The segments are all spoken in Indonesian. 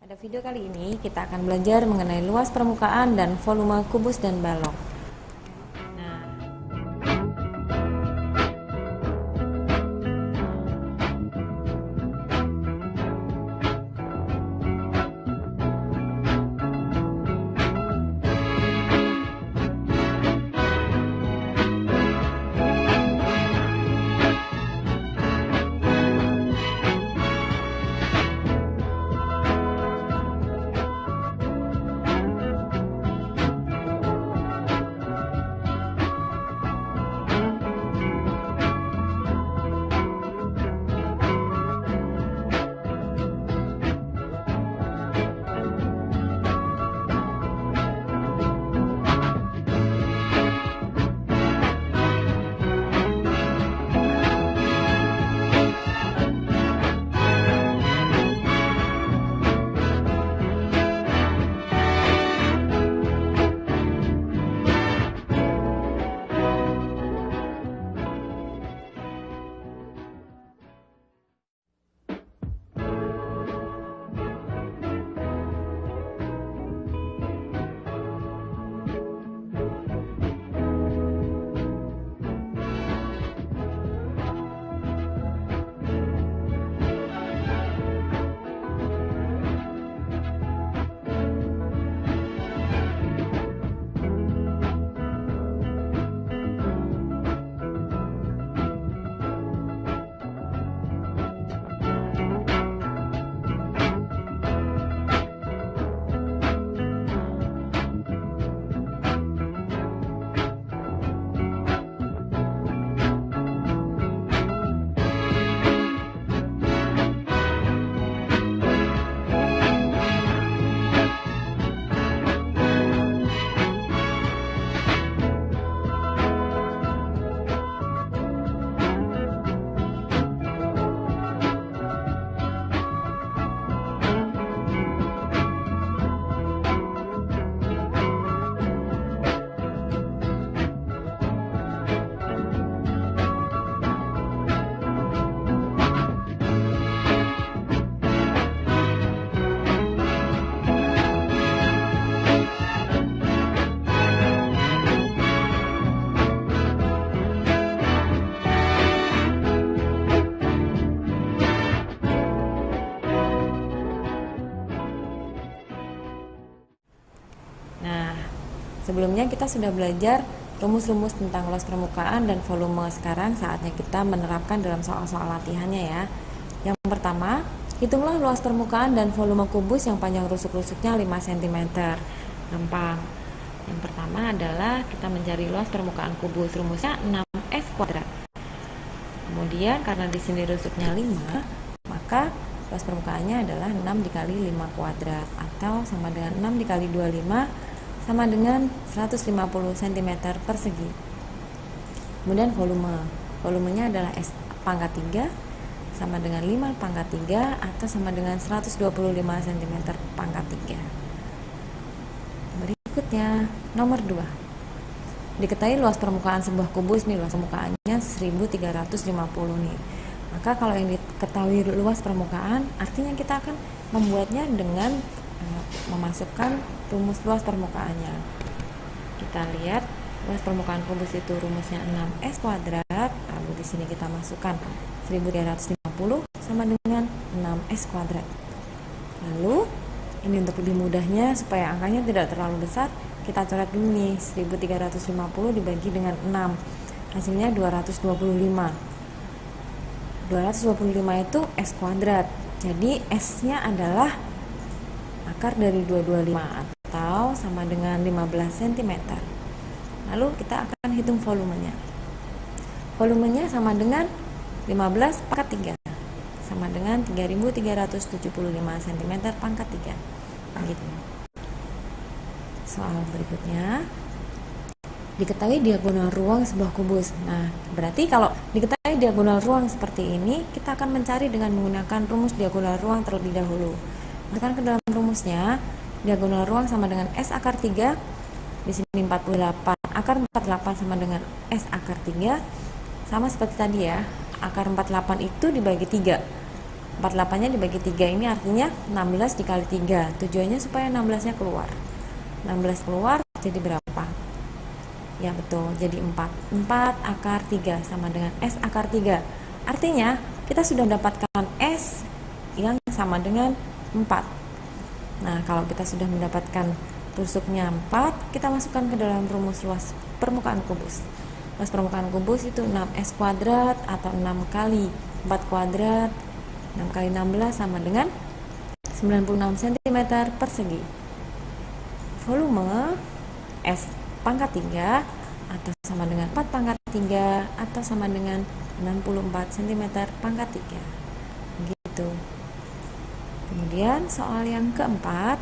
Pada video kali ini kita akan belajar mengenai luas permukaan dan volume kubus dan balok. Nah, sebelumnya kita sudah belajar rumus-rumus tentang luas permukaan dan volume. Sekarang saatnya kita menerapkan dalam soal-soal latihannya ya. Yang pertama, hitunglah luas permukaan dan volume kubus yang panjang rusuk-rusuknya 5 cm. Gampang. Yang pertama adalah kita mencari luas permukaan kubus. Rumusnya 6S kuadrat. Kemudian karena di sini rusuknya 5, maka luas permukaannya adalah 6 dikali 5 kuadrat atau sama dengan 6 dikali 25 sama dengan 150 cm persegi. Kemudian volumenya adalah S pangkat 3 sama dengan 5 pangkat 3 atau sama dengan 125 cm pangkat 3. Berikutnya nomor 2. Diketahui luas permukaan sebuah kubus nih, luas permukaannya 1350 nih. Maka kalau yang diketahui luas permukaan, artinya kita akan membuatnya dengan memasukkan rumus luas permukaannya. Kita lihat luas permukaan kubus itu rumusnya 6S kuadrat. Lalu di sini kita masukkan 1350 sama dengan 6S kuadrat. Lalu ini untuk lebih mudahnya supaya angkanya tidak terlalu besar, kita coret dulu nih. 1350 dibagi dengan 6, hasilnya 225. 225 itu S kuadrat. Jadi S-nya adalah akar dari 225 atau sama dengan 15 cm. Lalu kita akan hitung volumenya. Volumenya sama dengan 15 pangkat 3 sama dengan 3375 cm pangkat 3. Gitu. Soal berikutnya, diketahui diagonal ruang sebuah kubus. Nah, berarti kalau diketahui diagonal ruang seperti ini, kita akan mencari dengan menggunakan rumus diagonal ruang terlebih dahulu. Masukkan ke dalam rumusnya, diagonal ruang sama dengan S akar 3, di sini 48, akar 48 sama dengan S akar 3, sama seperti tadi ya, akar 48 itu dibagi 3, 48 nya dibagi 3 ini artinya 16 dikali 3, tujuannya supaya 16 nya keluar. 16 keluar jadi berapa? Ya betul, jadi 4. 4 akar 3 sama dengan S akar 3. Artinya kita sudah mendapatkan S yang sama dengan 4. Nah, kalau kita sudah mendapatkan rusuknya 4, kita masukkan ke dalam rumus luas permukaan kubus. Luas permukaan kubus itu 6S kuadrat atau 6 kali 4 kuadrat, 6 kali 16 sama dengan 96 cm persegi. Volume S pangkat 3 atau sama dengan 4 pangkat 3 atau sama dengan 64 cm pangkat 3. Begitu. Kemudian soal yang keempat,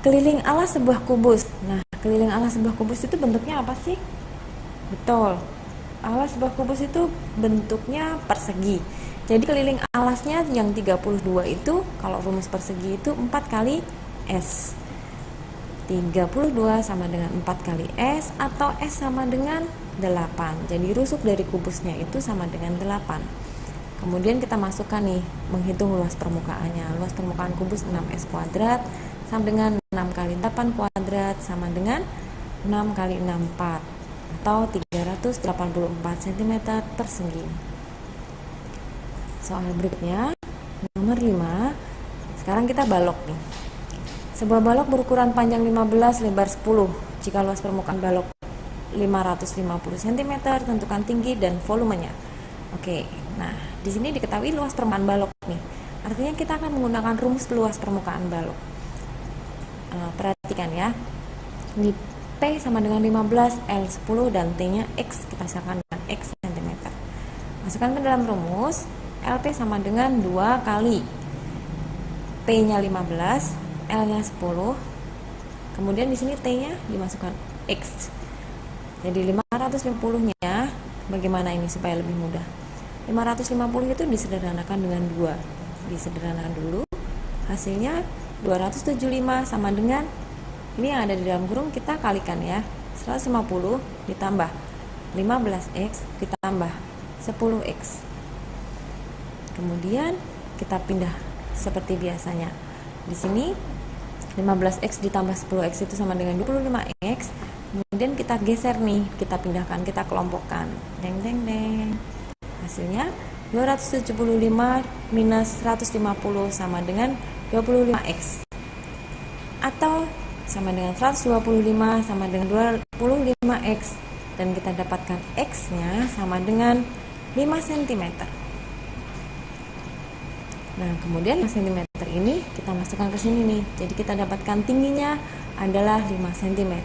keliling alas sebuah kubus. Nah, keliling alas sebuah kubus itu bentuknya apa sih? Betul, alas sebuah kubus itu bentuknya persegi. Jadi keliling alasnya yang 32 itu, kalau rumus persegi itu 4 kali S. 32 sama dengan 4 kali S atau S sama dengan 8. Jadi rusuk dari kubusnya itu sama dengan 8. Kemudian kita masukkan nih, menghitung luas permukaannya. Luas permukaan kubus 6S kuadrat sama dengan 6 kali 8 kuadrat sama dengan 6 kali 64 atau 384 cm persegi. Soal berikutnya, nomor 5. Sekarang kita balok nih. Sebuah balok berukuran panjang 15, lebar 10. Jika luas permukaan balok 550 cm, tentukan tinggi dan volumenya. Oke, nah di sini diketahui luas permukaan balok nih. Artinya kita akan menggunakan rumus luas permukaan balok. Perhatikan ya. Di P sama dengan 15, L 10 dan T-nya X, kita samakan dengan X cm. Masukkan ke dalam rumus. LP sama dengan 2 kali P-nya 15, L-nya 10. Kemudian di sini T-nya dimasukkan X. Jadi 550-nya bagaimana ini supaya lebih mudah? 550 itu disederhanakan dengan 2. Disederhanakan dulu. Hasilnya 275 sama dengan ini yang ada di dalam kurung, kita kalikan ya. 150 ditambah 15X ditambah 10X. Kemudian kita pindah seperti biasanya. Di sini 15X ditambah 10X itu sama dengan 25X. Kemudian kita geser nih, kita pindahkan, kita kelompokkan. Deng deng deng. Hasilnya 275 minus 150 sama dengan 25X. Atau sama dengan 125 sama dengan 25X. Dan kita dapatkan X-nya sama dengan 5 cm. Nah, kemudian 5 cm ini kita masukkan ke sini nih. Jadi kita dapatkan tingginya adalah 5 cm.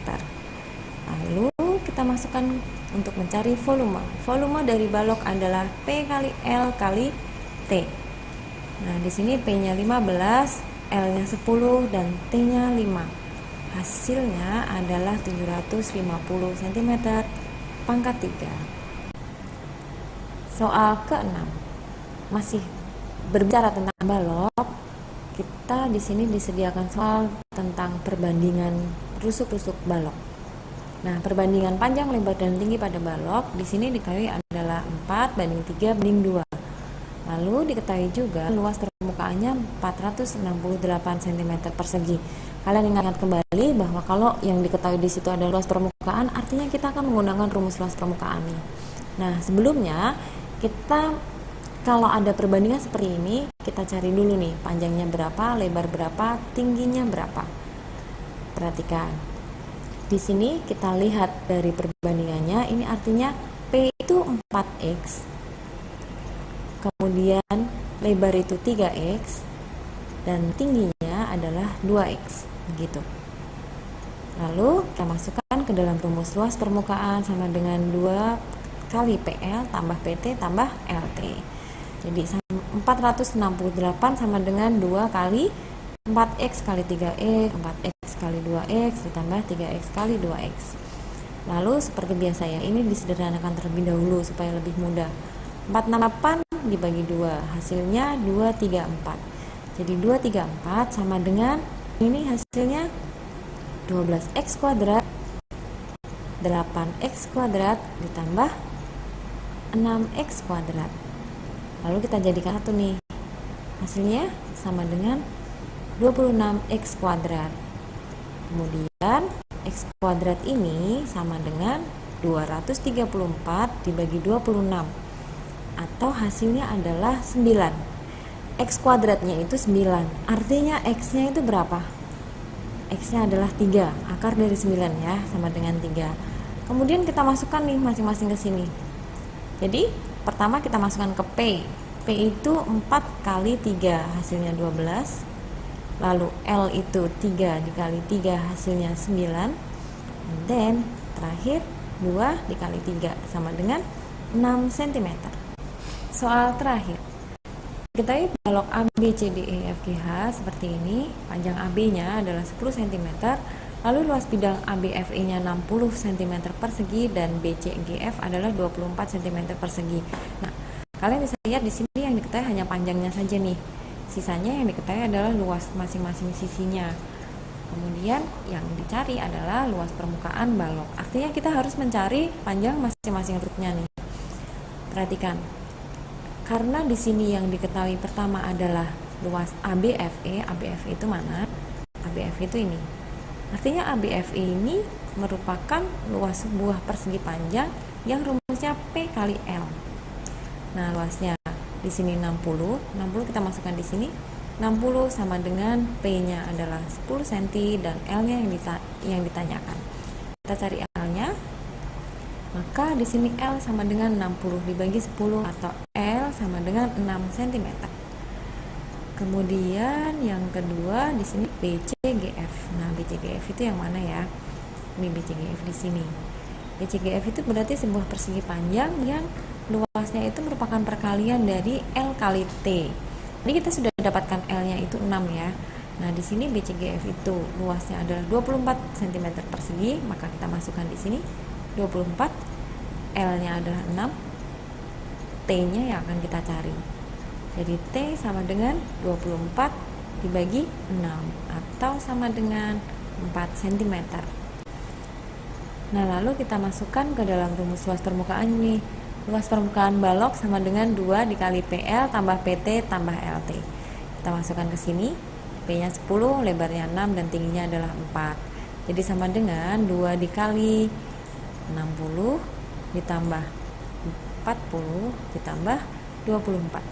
Lalu kita masukkan untuk mencari volume. Volume dari balok adalah P kali L kali T. Nah, di sini P-nya 15, L-nya 10 dan T-nya 5. Hasilnya adalah 750 cm pangkat 3. Soal ke-6 masih berbicara tentang balok. Kita di sini disediakan soal tentang perbandingan rusuk-rusuk balok. Nah, perbandingan panjang, lebar dan tinggi pada balok di sini diketahui adalah 4 banding 3 banding 2. Lalu diketahui juga luas permukaannya 468 cm persegi. Kalian ingat kembali bahwa kalau yang diketahui di situ ada luas permukaan, artinya kita akan menggunakan rumus luas permukaan nih. Nah, sebelumnya kita kalau ada perbandingan seperti ini, kita cari dulu nih panjangnya berapa, lebar berapa, tingginya berapa. Perhatikan. Di sini kita lihat dari perbandingannya, ini artinya P itu 4X. Kemudian lebar itu 3X dan tingginya adalah 2X, begitu. Lalu kita masukkan ke dalam rumus luas permukaan sama dengan 2 kali PL tambah PT tambah LT. Jadi 468 sama dengan 2 kali 4X kali 3X, 4X kali 2X ditambah 3X kali 2X. Lalu seperti biasa ya, ini disederhanakan terlebih dahulu supaya lebih mudah. 468 dibagi 2, hasilnya 234. Jadi 234 sama dengan ini hasilnya 12X kuadrat 8X kuadrat ditambah 6X kuadrat. Lalu kita jadikan satu nih. Hasilnya sama dengan 26x kuadrat. Kemudian x kuadrat ini sama dengan 234 dibagi 26, atau hasilnya adalah 9. X kuadratnya itu 9, artinya x nya itu berapa? X nya adalah 3, akar dari 9 ya, sama dengan 3. Kemudian kita masukkan nih masing-masing ke sini. Jadi pertama kita masukkan ke P. P itu 4 kali 3, hasilnya 12. Lalu L itu 3 dikali 3, hasilnya 9. And then terakhir 2 dikali 3 sama dengan 6 cm. Soal terakhir, kita balok AB, CD, E, F, G, H seperti ini. Panjang AB nya adalah 10 cm, lalu luas bidang ABFE nya 60 cm persegi, dan BCGF adalah 24 cm persegi. Nah, kalian bisa lihat di sini yang diketahui hanya panjangnya saja nih. Sisanya yang diketahui adalah luas masing-masing sisinya. Kemudian yang dicari adalah luas permukaan balok. Artinya kita harus mencari panjang masing-masing truknya nih. Perhatikan. Karena di sini yang diketahui pertama adalah luas ABFE. ABFE itu mana? ABFE itu ini. Artinya ABFE ini merupakan luas sebuah persegi panjang yang rumusnya P kali L. Nah, luasnya di sini 60 kita masukkan di sini. 60 sama dengan P-nya adalah 10 cm dan L-nya yang ditanyakan. Kita cari L-nya. Maka di sini L sama dengan 60 dibagi 10, atau L sama dengan 6 cm. Kemudian yang kedua di sini BCGF. Nah, BCGF itu yang mana ya? Ini BCGF di sini. BCGF itu berarti sebuah persegi panjang yang luasnya itu merupakan perkalian dari L kali T. Jadi kita sudah dapatkan L-nya itu 6 ya. Nah, di sini BCGF itu luasnya adalah 24 cm persegi, maka kita masukkan di sini 24. L-nya adalah 6. T-nya yang akan kita cari. Jadi T sama dengan 24 dibagi 6, atau sama dengan 4 cm. Nah, lalu kita masukkan ke dalam rumus luas permukaan ini. Luas permukaan balok sama dengan 2 dikali PL tambah PT tambah LT. Kita masukkan ke sini. P-nya 10, lebarnya 6, dan tingginya adalah 4. Jadi sama dengan 2 dikali 60 ditambah 40 ditambah 24.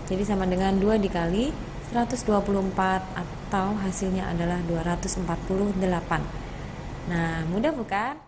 Jadi sama dengan 2 dikali 124, atau hasilnya adalah 248. Nah, mudah bukan?